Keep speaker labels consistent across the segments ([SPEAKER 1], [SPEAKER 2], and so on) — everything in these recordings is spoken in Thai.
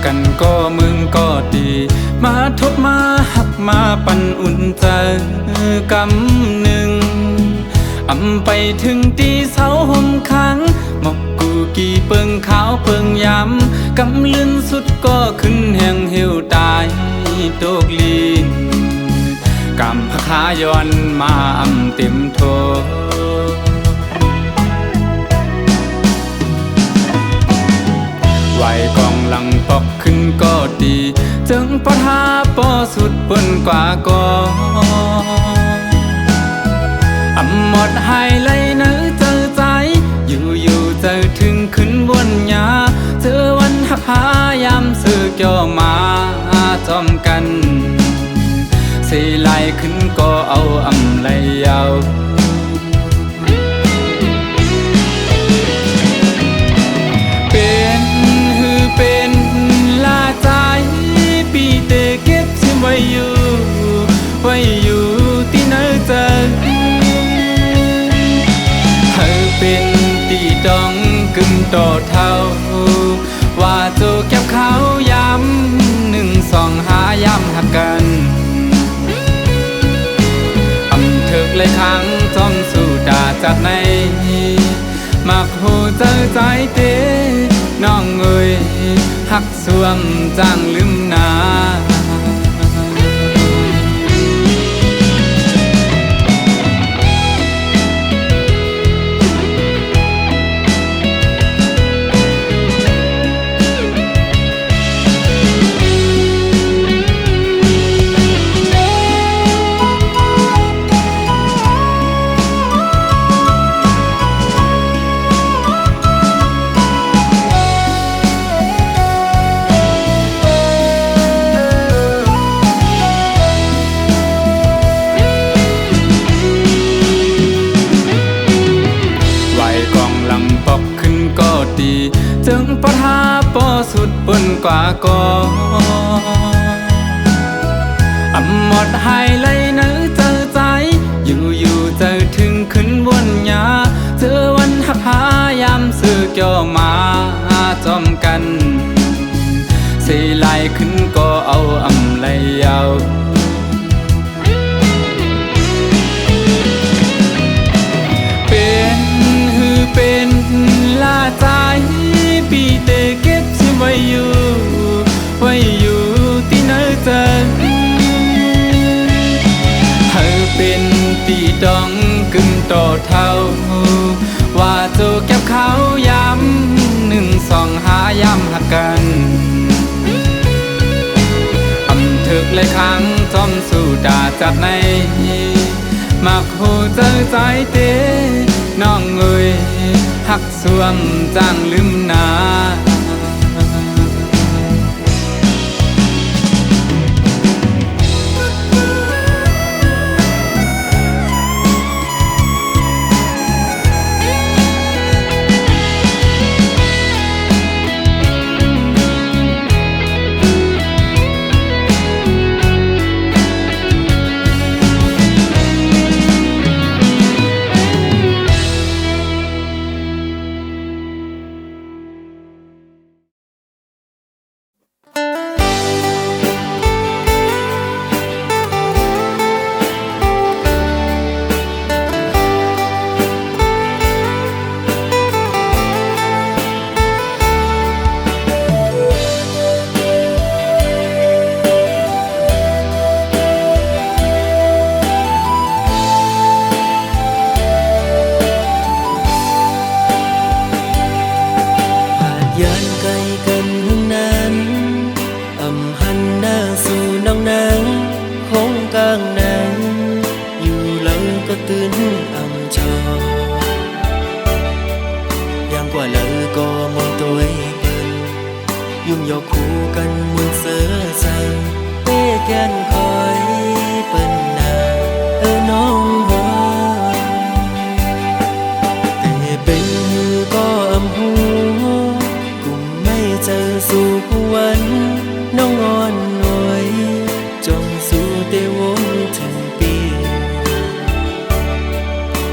[SPEAKER 1] กันก็มึงก็ดีมาทบมาหักมาปั่นอุ่นใจกำหนึ่งไปถึงตีเสาห่มค้างหมอกกูกี่เปิงขาวเปิงย้ำกำลื่นสุดก็ขึ้นแห่งเหี่ยวตายโตกลีนกำพะขาย้อนมาเต็มโทไหวกองหลังปอกขึ้นก็ดีจึงปะทาปอสุดเปิ้นกว่าก็หมดหายเลยเนื้อเจอใจอยู่เจอถึงขึ้นบนหญ้าเจอวันหักหายามซื้อเกี่ยวมาจอมกันสีไหลขึ้นก็เอาไหลยาวเป็นหือเป็นลาใจปีเตเก็บชิมไว้อยู่ที่เนื้อเจอเป็นตีดองกึ่งต่อเท่าว่าโจเก็บเขาย้ำ1 2 5ย้ำหักกันเถิกเลยครั้งจอมสู่ด่าจากในมักหูเจอใจเตน้องเอ่ยหักสวมจางลืมนาจึงปะทาปอสุดเปิ้นกว่าก็หมดหายเลยเนื้อเจอใจอยู่เจอถึงขึ้นบนหญ้าเจอวันหักหายามซื้อเกี่ยวมาจอมกันสีไหลขึ้นก็เอาไหลยาวเป็นหือเป็นลาใจปีเตเก็บชิมไว้อยู่ที่เนื้อเจอเป็นตีดองกึ่งต่อเท่าว่าโจเก็บเขาย้ำ1 2 5ย้ำหักกันถึกเลยครั้งจอมสู่ด่าจากในมักหูเจอใจเตน้องเอ่ยหักสวมจางลืมนา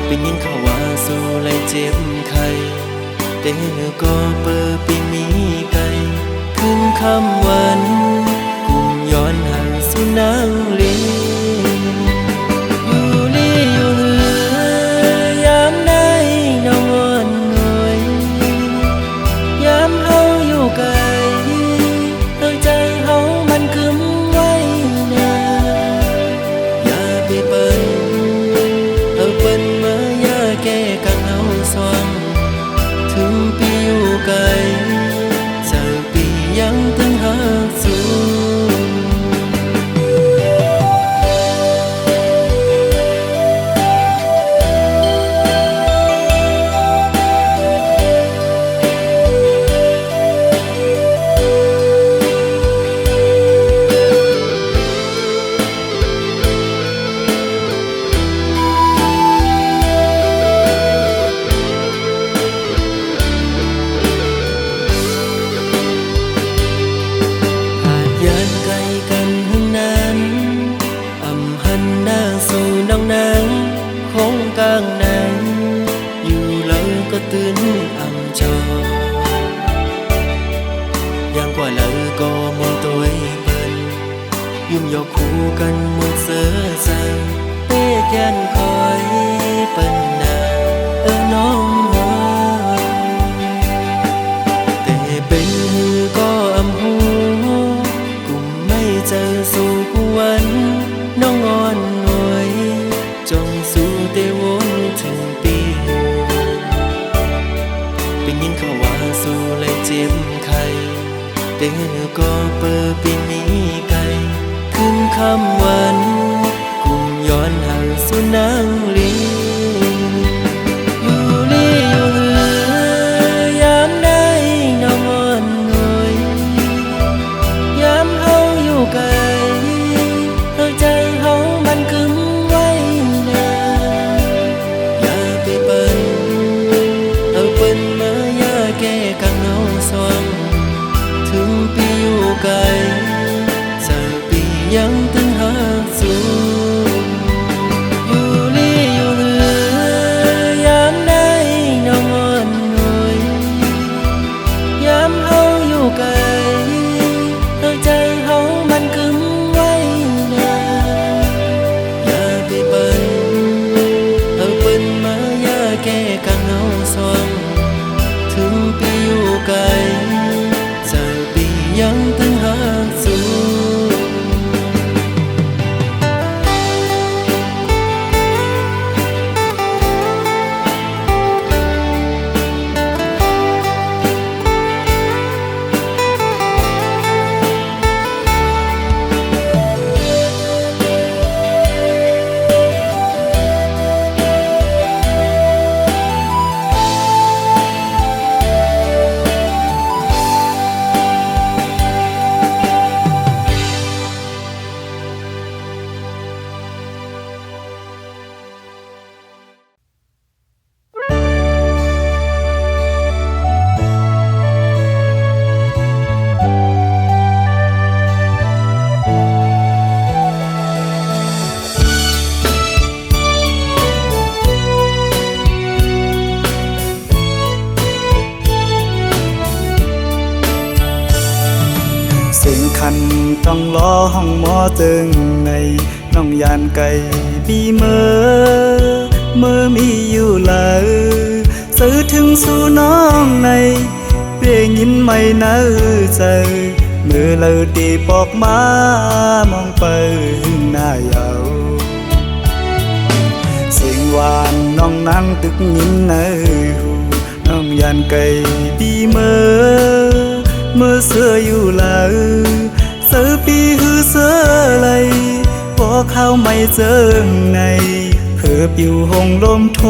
[SPEAKER 1] เป็นยินเขาว่าสู้ไล่เจ็บไข้แต่ก็เปิดปีมีไกลขึ้นค
[SPEAKER 2] ค่ำวันกุมย้อนห่างสู่นางลีอยู่ลีอยู่เหือยามใดน้องอ่อนหน่วยยามเฮาอยู่ไกลใจเฮามันคึมไว้นาอย่าไปเปิ้นเอาเปิ้นมาอย่าแก้กังเฮาสวงถึงปีอยู่ไกลปียังตึงหาสูกลางไหนอยู่แล้วก็ตื่นอ่ำจอยังกว่าแล้วก็มองตัวเปิ้นยุ่มยอกคู่กันหมดเสือใจเต้แกนคอยเปิ้นนาน้องแต่เป็นหือก็อำหูกุมไม่เจอสู่ผู้วันน้องอ่อนหน่วยจงสู่เตวนถึงปีเป็นยินเขาว่าสู่เลยเจ็บไข้แต่ก็เปิดปีนี้ไกลขึ้นคำวันกุมย้อนห่างสู่นางลีอยู่ลีอยู่เหือยามใดน้องอ่อนหน่วยยามเฮาอยู่ไกลใจเฮามันคึมไว้นาอย่าไปเปิ้นเอาเปิ้นมาอย่าแก้กังเฮาสวงถึงปีอยู่ไกลจากปียังตึงหาสูอยู่ลีอยู่เหือยามใดน้องอ่อนหน่วยยามเฮาอยู่ไกลใจเฮามันคึมไว้นาอย่าไปเปิ้นเอาเปิ้นมาอย่าแก้กังเฮาสวงถึงปีอยู่ไกลจากปียังตึงหาสู
[SPEAKER 3] คันต้องล้อห้องหมอตึงในน้องยานไก่บีเมื่อมีอยู่เลยสื่อถึงสู่น้องในเปลี่ยนยินไม่เนื้อใจมือเลยตีปอกมามองไปหน้าเยาเสียงหวานน้องนั่งตึกยินในหูน้องยานไก่บีเมื่อเสื้ออยู่เลยเสือปีหือเสือไหลพอเข้าไม่เจอในเพื่อปิวหงลมโท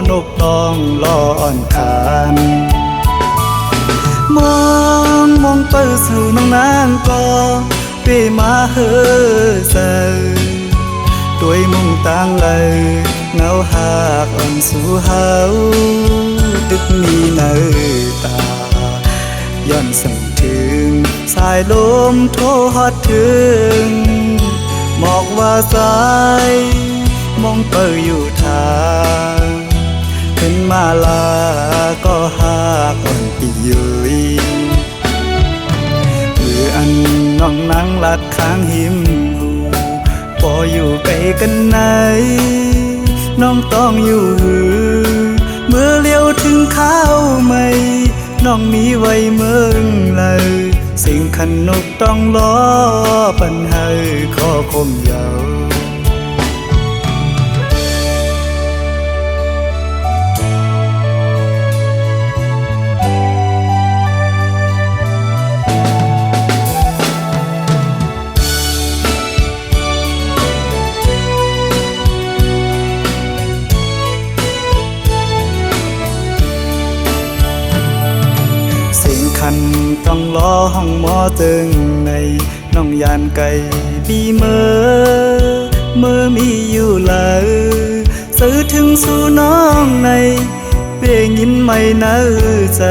[SPEAKER 3] นกต้องล้อนคานมองไปสู่น้องนางก็เปมาเฮอเซด้วยมุ่งต่างเลยเงาหากอ่อนสู่เฮาตึกมีเนื้อตาย้อนสั่งถึงสายลมโทฮอดถึงหมอกว่าสายมองเปิดอยู่ทางขึ้นมาลาก็หาก่อนปียุย น้องนั่งลัดข้างหิมหูพออยู่ไกลกันไหนน้องต้องอยู่หือเมื่อเลี้ยวถึงข้าวใหม่น้องมีไว้เมืองเลยสิ่งขันนกต้องล้อปัญหาข้อคมยาวคันต้องล้อห้องหมอตึงในน้องยานไก่บีเมื่อมีอยู่เลยซื้อถึงสู่น้องในเป้ยินไม่เนื้อใจ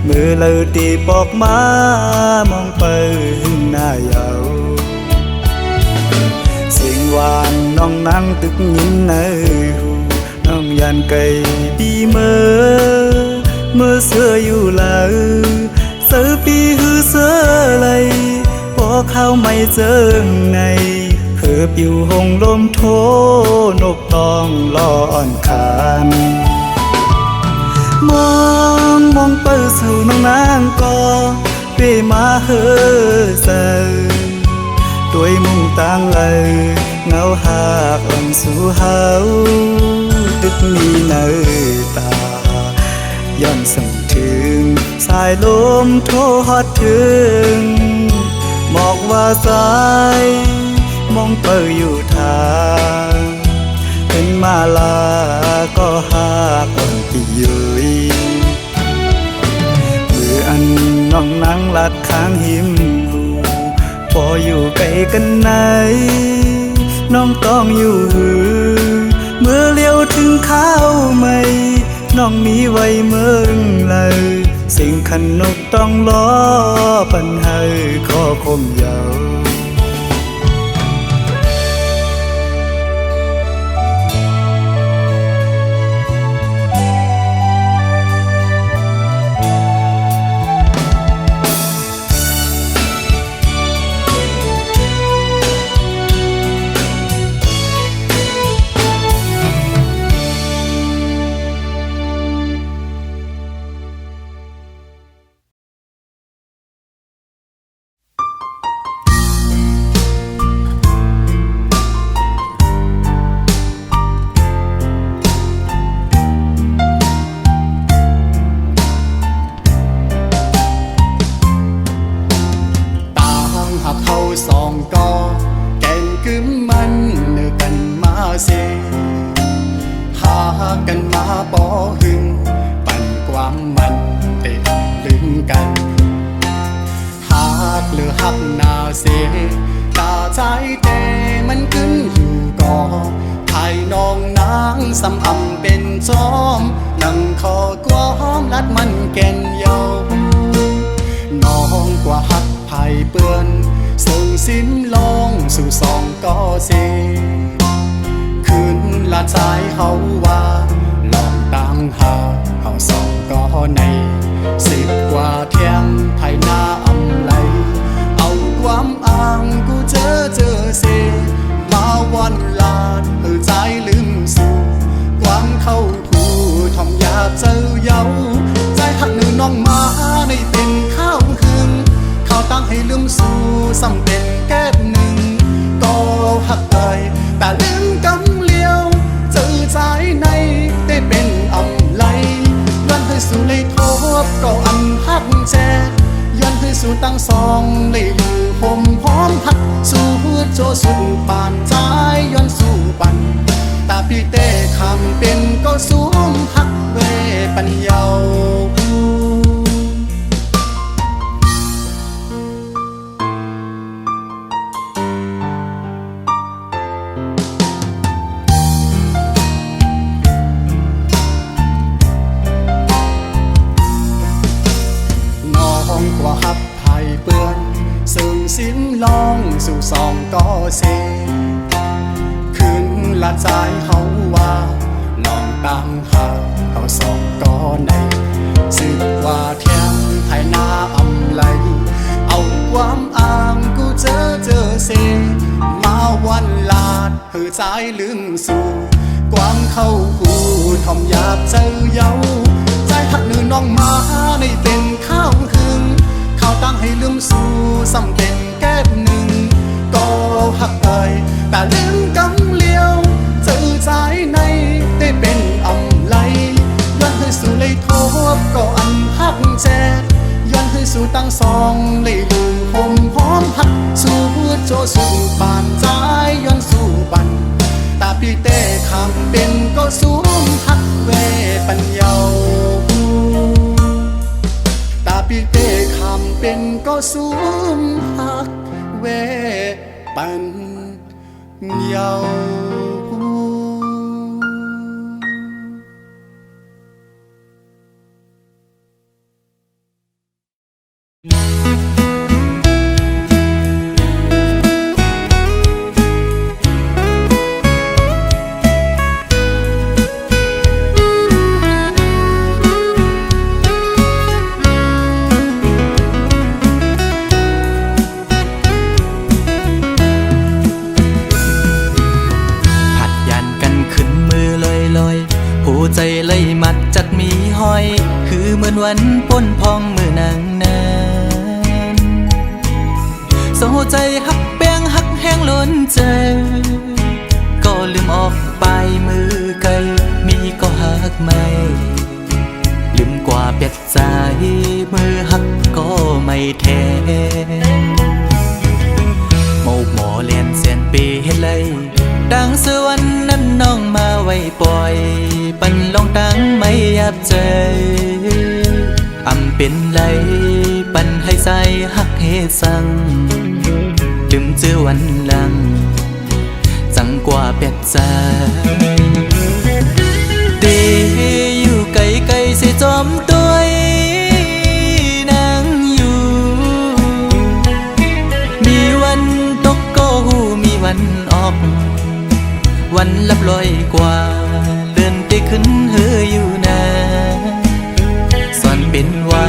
[SPEAKER 3] มือเลยตีปอกมามองไปหน้ายาวเสียงหวานน้องนั่งตึกยินในหูน้องยานไก่บีเมื่อเสื้ออยู่เลยเสือปีหือเสือเลยพอเข้าไม่เจอไงเหือปิวหงลมโทนกต้องล้ออ่อนคานมองเปิดสู่น้องนางก็เปมาเหือเสือด้วยมุ่งต่างเลยเงาหากอ่อนสู่เฮาตึกมีเนื้อตาย้อนส่งถึงสายลมโทฮอดถึงบอกว่าสายมองเปิดอยู่ทางเป็นมาลาก็หากอ่อนปียุยมืออันน้องนั่งลัดข้างหิมหูพออยู่ไกลกันไหนน้องต้องอยู่หือเมื่อเลี้ยวถึงข้าวใหม่น้องมีไว้เมืองเลยสิ่งขันนกต้องล้อปัญหาข้อคมยาว
[SPEAKER 4] สองก็แก่งกึมมันเนื้อกันมาเสหากันมาปอหึงปั่นความมันเตะลึงกันหากเหลือหักนาเสตาใจแต่มันขึ้นอยู่ก่อภายน้องนางสำอำเป็นจอมนั่งคอกว้อมลัดมันแก่นเยาน้องกว่าหักไผ่เปื้อนส่งสิ้นลงสู่สองก็เสขึ้นละใจเฮาว่าลองตั้งหาเฮาสองก็ใน10 กว่าเที่ยงภายหน้าอำไลเอาความอ้างกูเจอเสมาวันลาดใจลืมสู่ความเข้าผู้ทอมอยากเจอเยาใจหักหนึ่งน้องมาในเป็นข้าวหึงเขาตั้งให้ลืมสู่ซ้ำเป็นแก้หนึ่งก็หักไปแต่ลืมกำเลี้ยวเจอใจในได้เป็นอำไลย้อนให้สู่เลยทบก็อันหักแจย้อนให้สู่ตั้งสองเลยอยู่ผมพร้อมหักสู่โจสุดปานใจย้อนสู่ปันตาพี่เต้คำเป็นก็สูงหักเวปัญญากว่าหับไผ่เปื้อนซึ่งสิ้นลองสู่สองก็เสขึ้นละใจเขาว่าลองตั้งหาเขาสองก็ใน10 กว่าเที่ยงภายหน้าอำไลเอาความอ้าง สายลืมสู่ความเข้าหูทอมอยากเจอเยาใจหักหนือน้องมาในเป็นข้าวหึงข้าวตั้งให้ลืมสู่ซ้ำเป็นแก้มหนึ่งก็หักเอ่ยแต่ลืมกำเลียวเจอใจในได้เป็นอำไลย้อนให้สู่เลยทบก็อันหักแจกย้อนให้สู่ตั้งสองเลยลืมหอมหอมหักสู่โจสู่ปานใจย้อนสู่บันตาพี่เต้คำเป็นก็สูงหักเวปัญญาตาพี่เต้คำเป็นก็สูงหักเวปัญญา
[SPEAKER 2] ใจเลยมัดจัดมีห้อยคือเหมือนวันป้นพองมือนางนั้นโซใจหักแป้งหักแห้งล้นใจก็ลืมออกไปมือไกลมีก็หักไม่ลืมกว่าเปียดใจมือหักก็ไม่แท้โมกหมอเลียนเสียนปีเฮ็ดเลยดังสวรรค์นั้นน้องมาไว้ปล่อยปันลองตั้งไม่ยับใจอำเป็นไรปันให้ใจหักเฮสั่งลืมเจอวันหลังจังกว่าเปียกใจเดอยู่ไกลไกลเสียจอมตัวนางอยู่มีวันตกก็หูมีวันออกวันลับลอยกว่าเลื่อนไปขึ้นเฮออยู่นะสอนเป็นว่า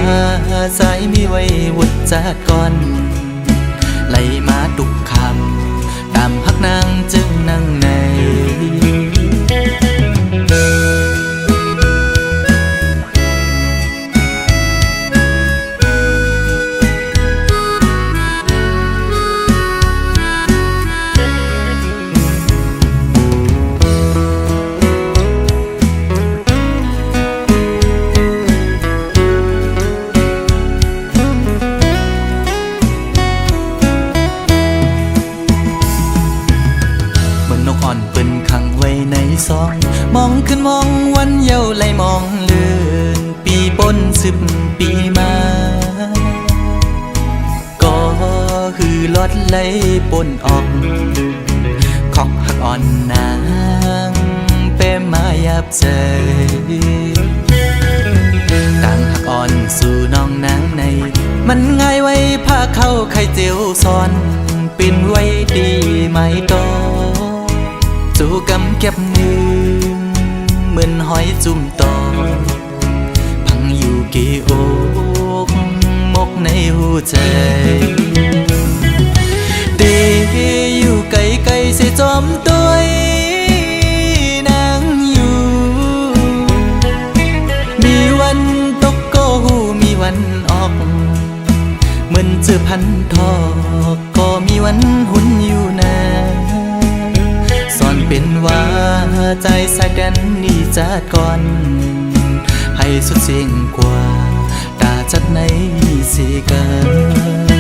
[SPEAKER 2] สายมีไว้วุดจากก่อนไล่มาตุกคำตามหักนางจึงนั่งในมองขึ้นมองวันเยาว์ไหลมองเลื่อนปีปน10 ปีมาก็คือลอดไหลปนออกขอกหักอ่อนนางเป้มายับใจต่างหักอ่อนสู่น้องนางในมันง่ายไว้พาเข้าไข่เจียวซ้อนเป็นไว้ดีไหมต่อสู่กำเก็บมือเหมือนหอยจุ่มตอพังอยู่กี่อกมกในหัวใจเดอยู่ไกลไกลเสียจอมตัวนางอยู่มีวันตกก็หูมีวันออกเหมือนเจอพันทอกก็มีวันหุ่นอยู่นะสอนเป็นว่าใจสายแดนนี่จัดก่อนให้สุดเสียงกว่าตาจัดในสีกัน
[SPEAKER 3] เ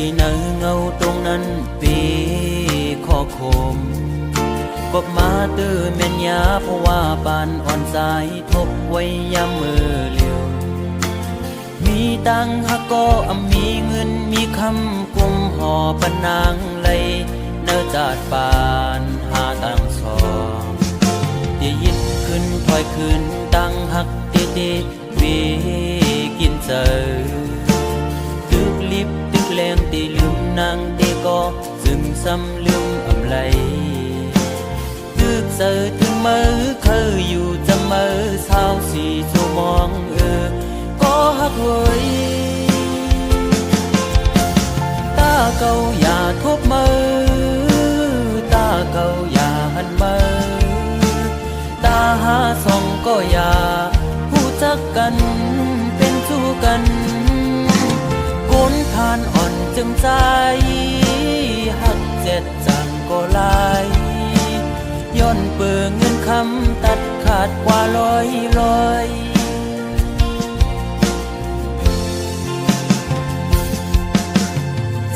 [SPEAKER 2] ตีเนอเงาตรงนั้นปีขอคมกบมาตื้อแม่นยาเพราะว่าปานอ่อนสายทบไว้ยามมือเลียวมีตังหักก็มีเงินมีคำกุมห่อปนางเลยเนื้อจาดปานหาตังสองเดี๋ยวยิดขึ้นถอยขึ้นตังหักเตเตวีกินเจอตึกลิบตึกแรงตีลืมนางเตก็ซึ่งซ้ำลืมอำไลตึกเจอถึงมือเคยอยู่จะมือเศร้าสีชั่วมองก็หักเว้ยตาเก่าอย่าทบมือตาเก่าอย่าหันมือตาหาส่องก็อย่าหูจักกันเป็นชู้กันคนทานอ่อนจึงใจหักเจ็ดจังก็ลายย้อนเปื่อเงินคำตัดขาดกว่าลอย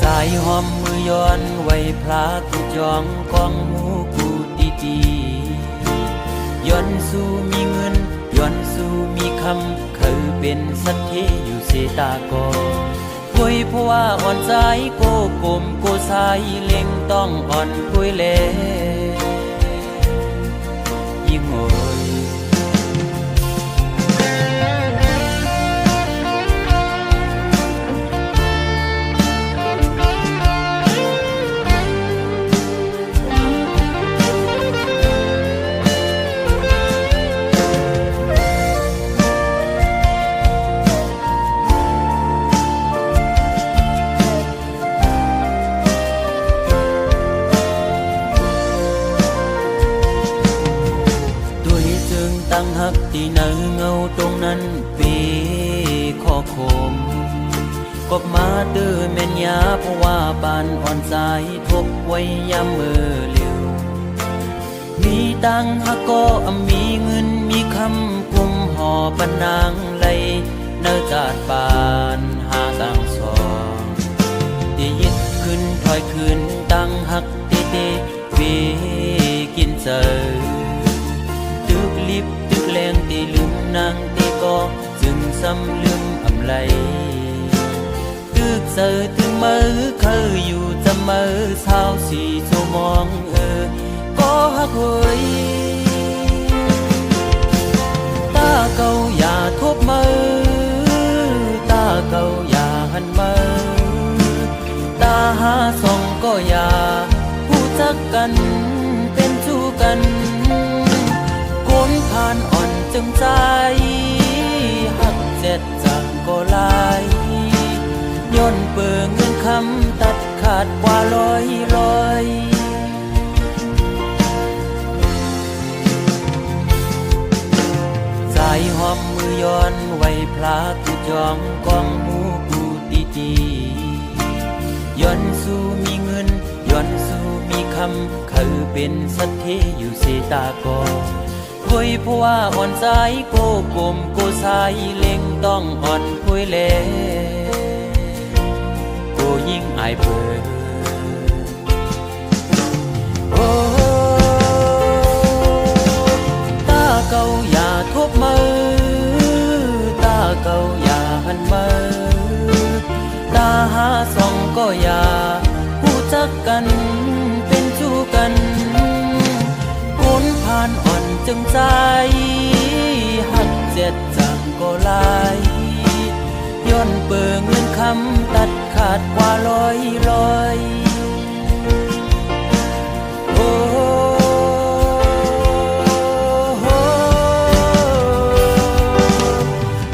[SPEAKER 2] สายหอมมือย้อนไว้พลากูจองกองหูกูดีย้อนสู้มีเงินย้อนสู้มีคำเคยเป็นสัตย์ที่อยู่เสตากอคุยเพราะว่าอ่อนใจโกกลมโกสายเล็งต้องอ่อนคุยเล่ยิ่งโอยตั้งหักที่เนอเงาตรงนั้นปีขอคมกบมาตื้อแม่นยาเพราะว่าปานอ่อนสายทบไว้ยามมือเลียวมีตังหักก็มีเงินมีคำกุมห่อปนางเลยเนื้อจาดปานหาตังสองที่ยิดขึ้นถอยขึ้นตังหักเตเตวีกินเจอตึกลิบตึกแรงตีลืมนางตีก็จึงซ้ำลืมอำไลตึกเจอถึงมือเคยอยู่จะมือเศร้าสีชั่วมองก็หักเว้ยตาเก่าอย่าทบมือตาเก่าอย่าหันมือตาหาส่องก็อย่าหูจักกันเป็นชู้กันคนผ่านอ่อนจึงใจหักเจ็ดจังก็ลายย้อนเปื่อเงินคำตัดขาดกว่าลอยสายหอมมือย้อนไว้พลากูจองกองหูกูดีย้อนสู้มีเงินย้อนสู้มีคำเคยเป็นสัตย์ที่อยู่เสตากอคุยเพราะว่าอ่อนสายโกกลมโกสายเล็งต้องอ่อนคุยเล่โกยิ่งอายเปิดโอ้ตาเก่าอย่าทบมือตาเก่าอย่าหันมือตาหาส่องก็อย่าหูจักกันเป็นชู้กันคนผ่านอ่อนจึงใจหักเจ็ดจังก็ลายย้อนเปื่อเงินคำตัดขาดกว่าลอยโอ้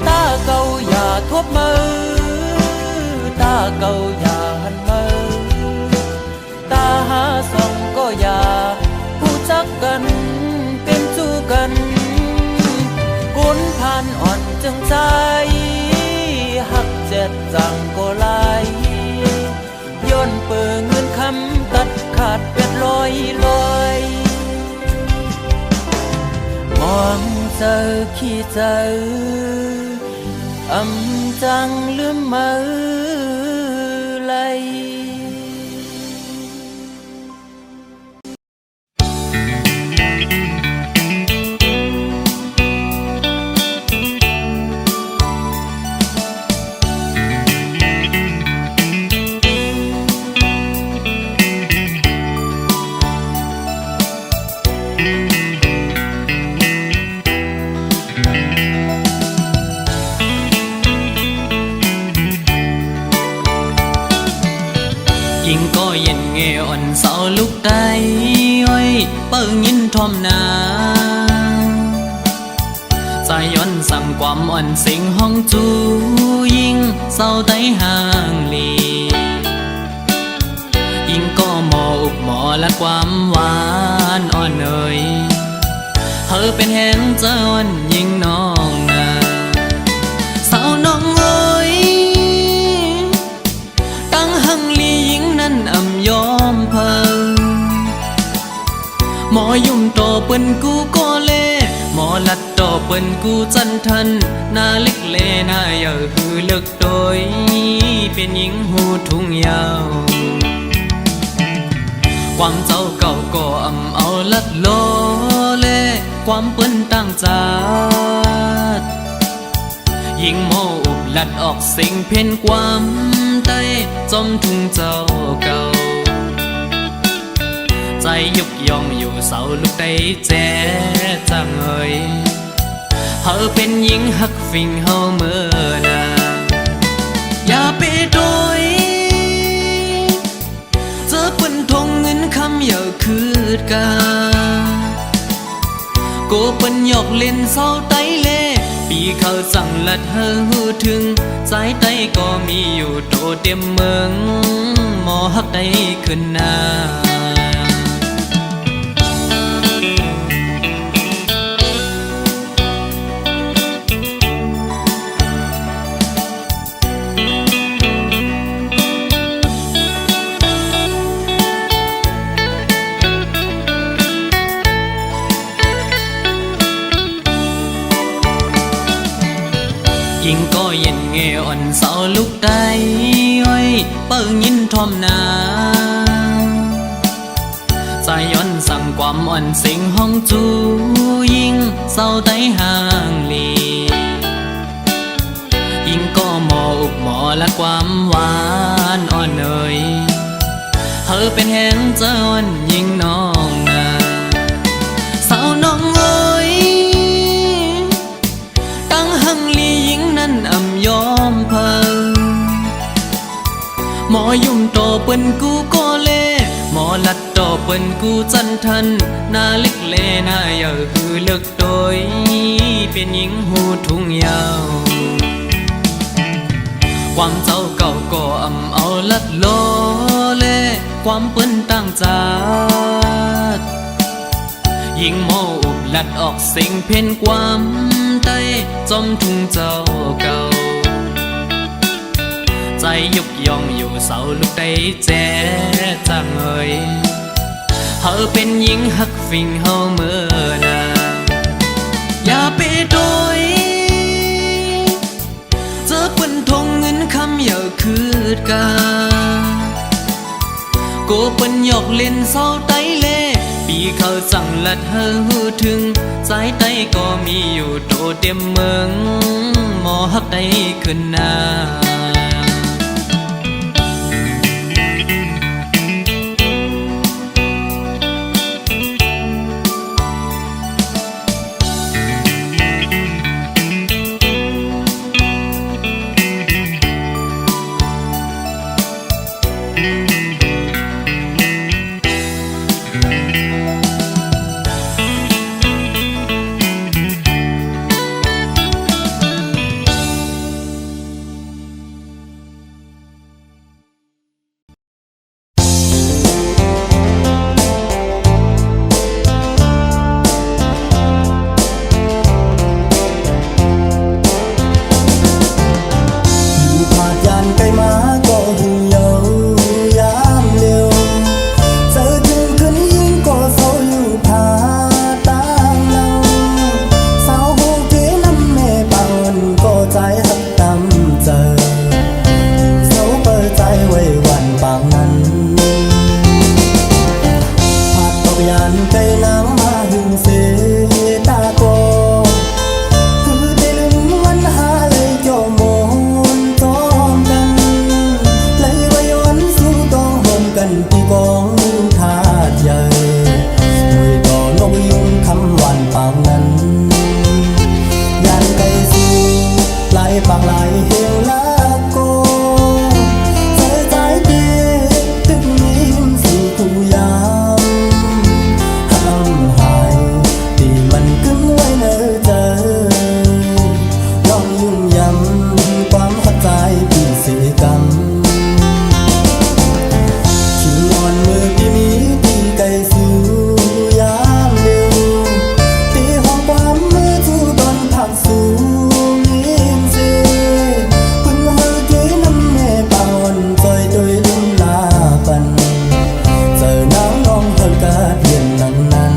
[SPEAKER 2] ตาเก่าอย่าทบมือตาเก่าอย่าหันมือตาหาส่องก็อย่าหูจักกันเป็นชู้กันคนผ่านอ่อนจึงใจหักเจ็ดจังก็ลายย้อนเปื่อเงินคำตัดขาดเป็ดลอยมองเจอขี้เจอจังลืมมือไหล ยิ่งก็เย็นเงอ่อนเสาลุกได้อ้อยเปิ้งยินทอมนาใจย้อนสั่งความอ่อนสิงห้องจูยิ่งเศร้าไตห่างลียิ่งก็หมออุกหมอและความหวานอ่อนเอ่ยเธอเป็นแห่งเจ้าอ่อนยิ่งน้องนาสาวน้องเอ้ยตั้งหังลียิ่งนั้นอ่ำยอมเพิงหมอยุ่มโตเปิ้นกูก็เล่หมอลัดโตเปิ้นกูจันทันหน้าเล็กเลหน้าเยอะคือเลิกโดยเป็นหญิงหูทุ่งยาวความเจ้าเก่าก็อ่ำเอาลัดโลเล่ความเปิ้นตั้งจาดยิ่งโมอุบลัดออกสิ่งเพ่นความใต้จมทุ่งเจ้าเก่าใจยุกยองอยู่เสาลูกได้แจ๊จังเอ่ยเธอเป็นหญิงหักฟิงเฮาเมื่อนาอย่าไปโดยเจอเปิ้นทงเงินคำอย่าคืดกาโกเปิ้นหยอกเล่นเศร้าไตเล่ปีเขาสั่งลัดเธอหูถึงสายไตก็มีอยู่โตเต็มเมืองหมอหักได้ขึ้นนายิ่งก็เย็นเงอ่อนเสาลุกได้อ้อยเปิ้งยินทอมนาใจย้อนสั่งความอ่อนสิงห้องจูยิ่งเศร้าไตห่างลียิ่งก็หมออุกหมอและความหวานอ่อนเอ่ยเธอเป็นแห่งเจ้าอ่อนยิ่งน้องนาสาวน้องเอ้ยตั้งหังลียิ่งนั้นอ่ำยอมเพิงหมอยุ่มโตเปิ้นกูก็เล่หมอลัดโตเปิ้นกูจันทันหน้าเล็กเลหน้าเยอะคือเลิกโดยเป็นหญิงหูทุ่งยาวความเจ้าเก่าก็อ่ำเอาลัดโลเล่ความเปิ้นตั้งจาดยิ่งโมอุบลัดออกสิ่งเพ่นความใต้จมทุ่งเจ้าเก่าใจยุกยองอยู่เสาลูกได้แจ๊จังเอ่ยเธอเป็นหญิงหักฟิงเฮาเมื่อนาอย่าไปโดยเจอเปิ้นทงเงินคำอย่าคืดกาโกเปิ้นหยอกเล่นเศร้าไตเล่ปีเขาสั่งลัดเธอหูถึงสายไตก็มีอยู่โตเต็มเมืองหมอหักได้ขึ้นนา
[SPEAKER 3] ปากไหลเฮียงละโกใจใจเดีตึกนี้สู่กูยามห้ามหายที่มันกึ้งไว้เนอเจอยอมยุ่งยำความเข้าใจพี่สิกรรมขิงนอนมือพี่มีที่ไกลสู่ยามเร็วตีห้องความมือทูตอนผักสู่ยิ้มเสียพึ่งเฮอที่น้ำแม่ปอนจอยโดยลืมลาปันเจอน้ำน้องเฮอกาเพียนหลังนั้น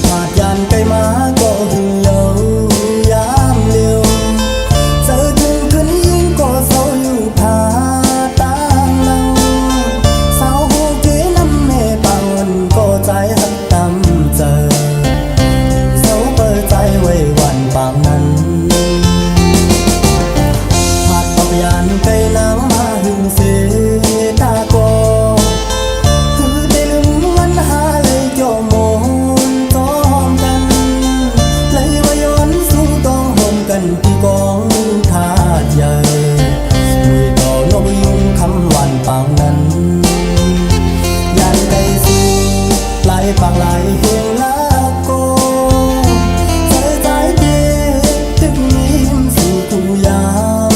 [SPEAKER 3] ผาดยานไกลมาก็หึงเยายามเร็วเจอถึงคืนยิ่งก็เศร้าอยู่ผาตางลังสาวหูเกน้ำแม่ปานก็ใจหักตำเจอเศร้าเปิดใจไว้วันปางนั้นผาดปอบยานไกลน้ำมาหึงเสียตาโกคือได้ลืมวันหาเลยเกี่ยวโมนตอมกันเลยว่าย้อนสู่ต้องหอมกันที่กองทาดใหญ่มือต่อนกยุงคำหวานปางนั้นยันไกลสู่ไหลปากไหลเฮียงละโกใจใจเดีตึกนี้สู่กูยาม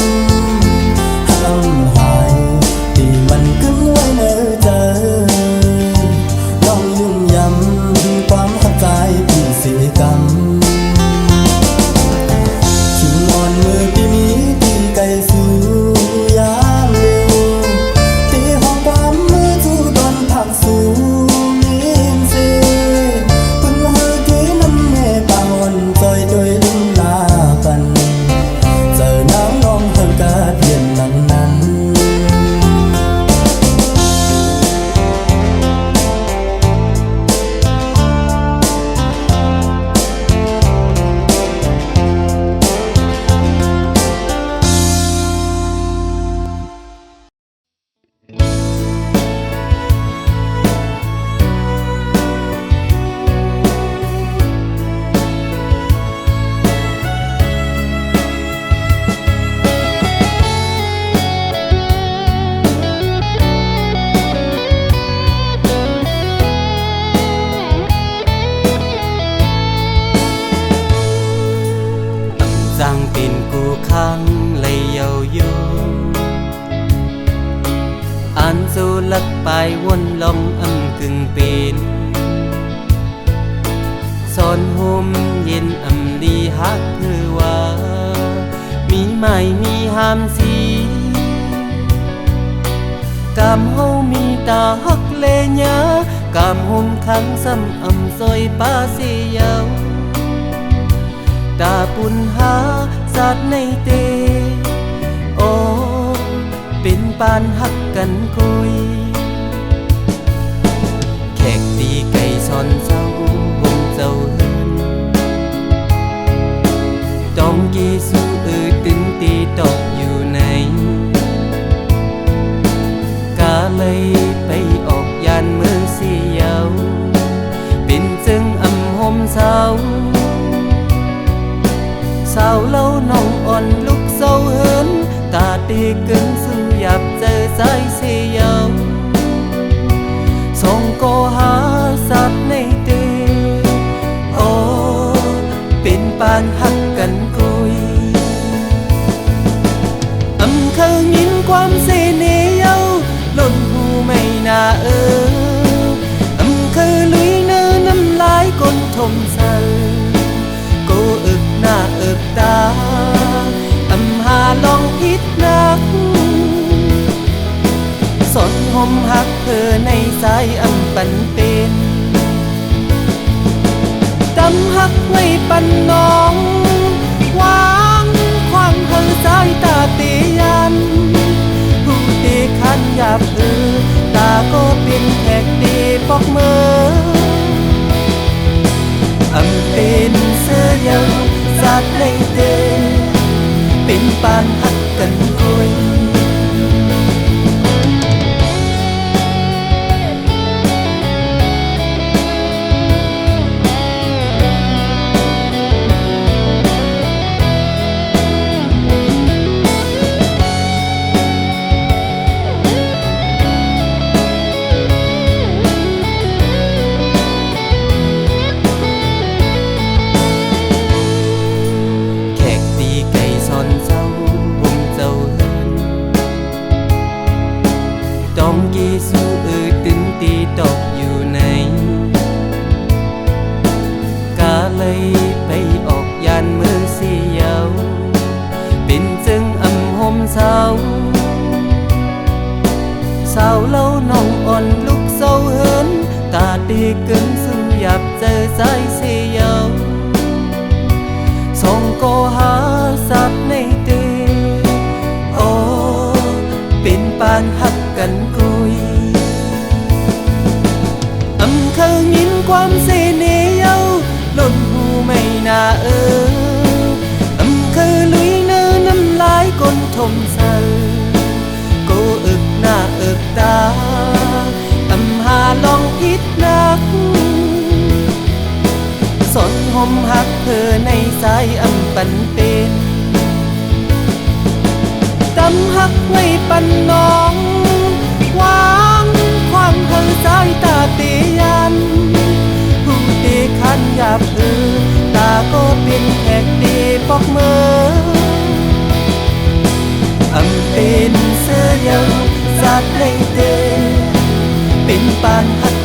[SPEAKER 3] ห้ามหายที่มันกึ้งไว้เนอเจอลองยุ่งยำความเข้าใจพี่สิกรรมขิงนอนมือพี่มีที่ไกลสู่ยามเร็วตีห้องความมือทูตอนผักสู่ยิ้มเสียพึ่งเฮอที่น้ำแม่ปานจอยโดยลืมลาปันเจอน้ำน้องเฮอกาเพียนหลังนั้น
[SPEAKER 2] rằng tình cô khang lây dầu du an du lắc bài quân lòng âm cưng pin son hôm yen âm đi hát thư wa mi mai mi ham si cảm hô mi ta hắc lê nhá cảm hôm kháng xâm âm rồi ba xì dầu taปุ่นหาสัตว์ในเตโอเป็นปานหักกันคุยแขกตีไก่ซอนเจ้าวงเจ้าเฮินจองกีสู้ตึงตีตกอยู่ในกาเลยไปออกยานเมืองเสียวเป็นจึงอำหมเศร้าสาวเล่าน้องอ่อนลุกเศร้าเหินตาตีกึ่งสู้หยับเจอใจเสียวส่งก็หาสัตว์ในเตโอเป็นปานหักกันกุยเคยยินความเสน่ห์เย้าล้นหูไม่น่าเคยลุยเนื้อน้ำลายก้นทมสันกูอึกหน้าอึกตาหาลองพิษนักสนหมหักเธอในสายปันเป็นดำหักไว้ปันน้องวางความเธอสายตาเตียันผู้ตีขันหยาบตาก็ เป็นแขกดีปอกเมืออำเป็นเสื้อเยาสาดในเตเป็นปานหักกันกุยจอมกีสู้ตึงตีตกอยู่ในกาเลยไปออกยานเมืองสีเยาเป็นจึงอำหมเศร้าสาวเล่าน้องอ่อนลุกเศร้าเหินตาดีเกินซึ่งหยับเจอใจสีเยาส่องก็หาสับในเตโอเป็นปานหักกันกุยเคยยินความเสน่ห์เย้าล้นหูไม่น่าเคยลุยเนินน้ำลายก้นทมเสลกูอึกหน้าอึกตาหาลองพิษนักสนหมหักเธอในสายปันเป็นหักไว้ปันน้องวางความเธอสายตาเตียันผู้ตีขันหยาบตาก็เป็นแขกดีปอกเมือเป็นเสื้อเยาสาดในเตเป็นปานหัก